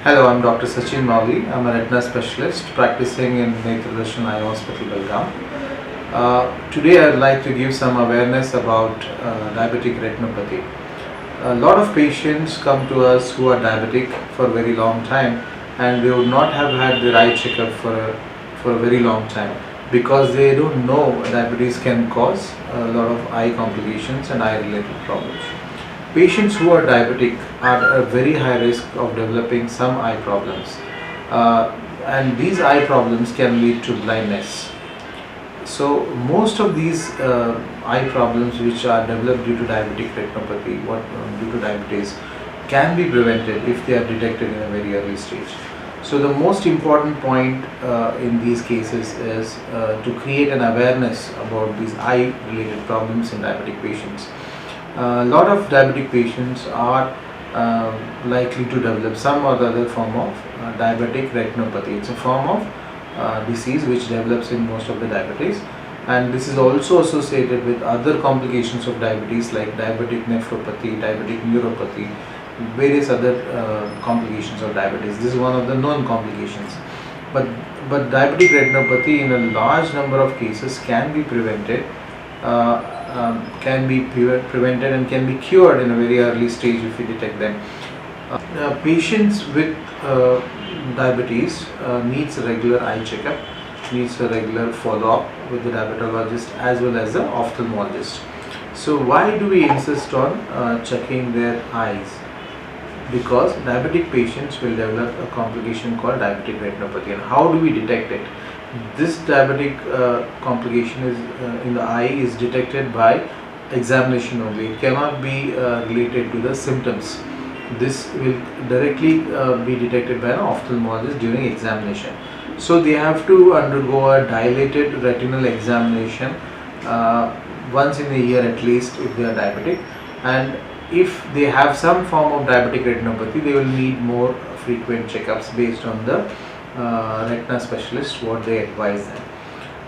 Hello, I'm Dr. Sachin Mawli. I'm a retina specialist practicing in Netradarshan Eye Hospital, Belgaum. Today I'd like to give some awareness about diabetic retinopathy. A lot of patients come to us who are diabetic for a very long time, and they would not have had their eye checkup for a very long time because they don't know diabetes can cause a lot of eye complications and eye related problems. Patients who are diabetic are at very high risk of developing some eye problems, and these eye problems can lead to blindness. So most of these eye problems which are developed due to diabetic retinopathy, due to diabetes, can be prevented if they are detected in a very early stage. So the most important point in these cases is to create an awareness about these eye related problems in diabetic patients. A lot of diabetic patients are likely to develop some or the other form of diabetic retinopathy. It's a form of disease which develops in most of the diabetes, and this is also associated with other complications of diabetes like diabetic nephropathy, diabetic neuropathy, various other complications of diabetes. This is one of the known complications. But diabetic retinopathy in a large number of cases can be prevented. Prevented and can be cured in a very early stage if we detect them. Patients with diabetes needs a regular eye checkup, needs a regular follow-up with the diabetologist as well as the ophthalmologist. So why do we insist on checking their eyes? Because diabetic patients will develop a complication called diabetic retinopathy. And how do we detect it? This diabetic complication is in the eye is detected by examination only. It cannot be related to the symptoms. This will directly be detected by an ophthalmologist during examination. So they have to undergo a dilated retinal examination once in a year at least if they are diabetic, and if they have some form of diabetic retinopathy, they will need more frequent checkups based on the retina specialist what they advise them.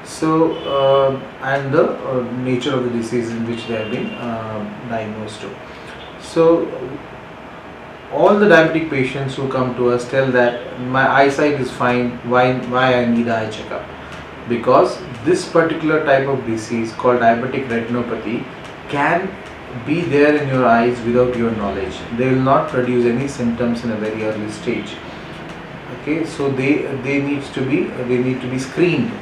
So and the nature of the disease in which they have been diagnosed to. So all the diabetic patients who come to us tell that my eyesight is fine, why I need eye checkup? Because this particular type of disease called diabetic retinopathy can be there in your eyes without your knowledge. They will not produce any symptoms in a very early stage. Okay, so they need to be screened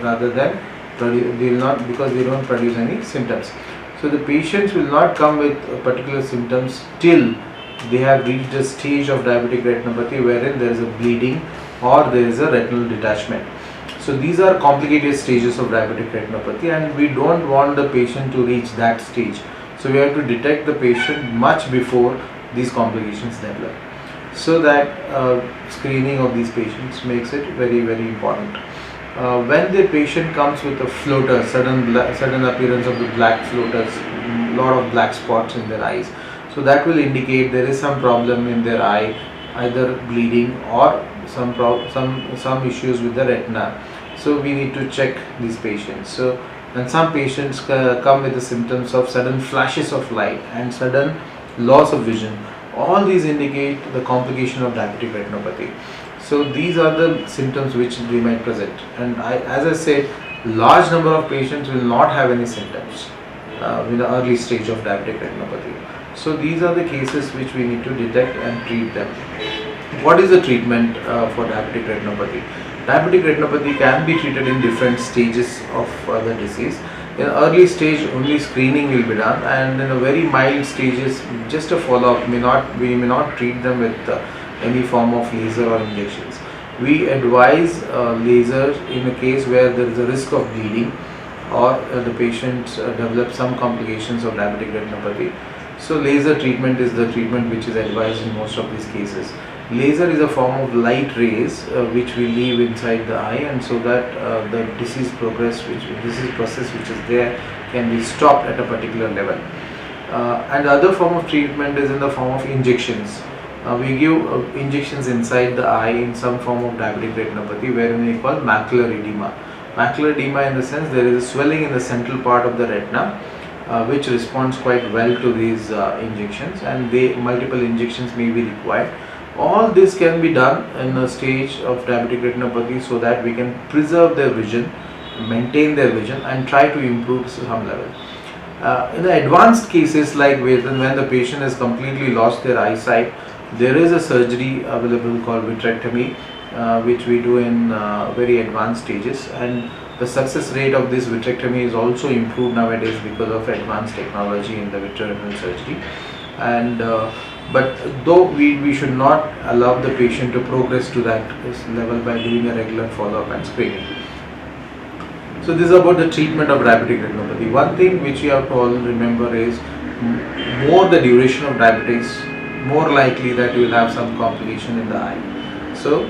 rather than they will not, because they don't produce any symptoms. So the patients will not come with particular symptoms till they have reached a stage of diabetic retinopathy wherein there is a bleeding or there is a retinal detachment. So these are complicated stages of diabetic retinopathy, and we don't want the patient to reach that stage. So we have to detect the patient much before these complications develop. So that screening of these patients makes it very, very important. When the patient comes with a floater, sudden appearance of the black floaters, lot of black spots in their eyes, so that will indicate there is some problem in their eye, either bleeding or some issues with the retina. So we need to check these patients. So, and some patients come with the symptoms of sudden flashes of light and sudden loss of vision. All these indicate the complication of diabetic retinopathy. So these are the symptoms which they might present. And as I said, large number of patients will not have any symptoms in the early stage of diabetic retinopathy. So these are the cases which we need to detect and treat them. What is the treatment for diabetic retinopathy? Diabetic retinopathy can be treated in different stages of the disease. In early stage, only screening will be done, and in a very mild stages, just a follow-up. We may not treat them with any form of laser or injections. We advise lasers in a case where there is a risk of bleeding or the patient develops some complications of diabetic retinopathy. So laser treatment is the treatment which is advised in most of these cases. Laser is a form of light rays which we leave inside the eye, and so that the disease process which is there can be stopped at a particular level. And the other form of treatment is in the form of injections. We give injections inside the eye in some form of diabetic retinopathy, wherein we call macular edema. Macular edema in the sense there is a swelling in the central part of the retina which responds quite well to these injections, and multiple injections may be required. All this can be done in a stage of diabetic retinopathy so that we can preserve their vision, maintain their vision, and try to improve some level. In the advanced cases like when the patient has completely lost their eyesight, there is a surgery available called vitrectomy, which we do in very advanced stages, and the success rate of this vitrectomy is also improved nowadays because of advanced technology in the vitreoretinal surgery. And but though we should not allow the patient to progress to that level by doing a regular follow-up and screening. So this is about the treatment of diabetic retinopathy. One thing which you have to all remember is more the duration of diabetes, more likely that you will have some complication in the eye. So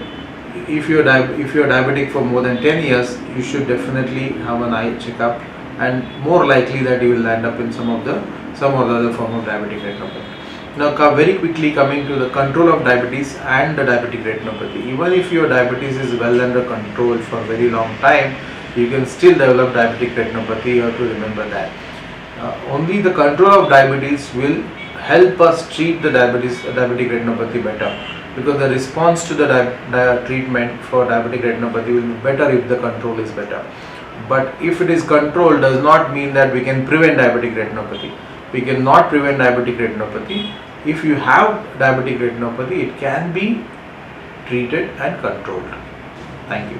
if you're diabetic for more than 10 years, you should definitely have an eye checkup, and more likely that you will end up in some or the other form of diabetic retinopathy. Now very quickly coming to the control of diabetes and the diabetic retinopathy. Even if your diabetes is well under control for a very long time, you can still develop diabetic retinopathy. You have to remember that. Only the control of diabetes will help us treat the diabetic retinopathy better, because the response to the treatment for diabetic retinopathy will be better if the control is better. But if it is controlled, does not mean that we can prevent diabetic retinopathy. We cannot prevent diabetic retinopathy. If you have diabetic retinopathy, it can be treated and controlled. Thank you.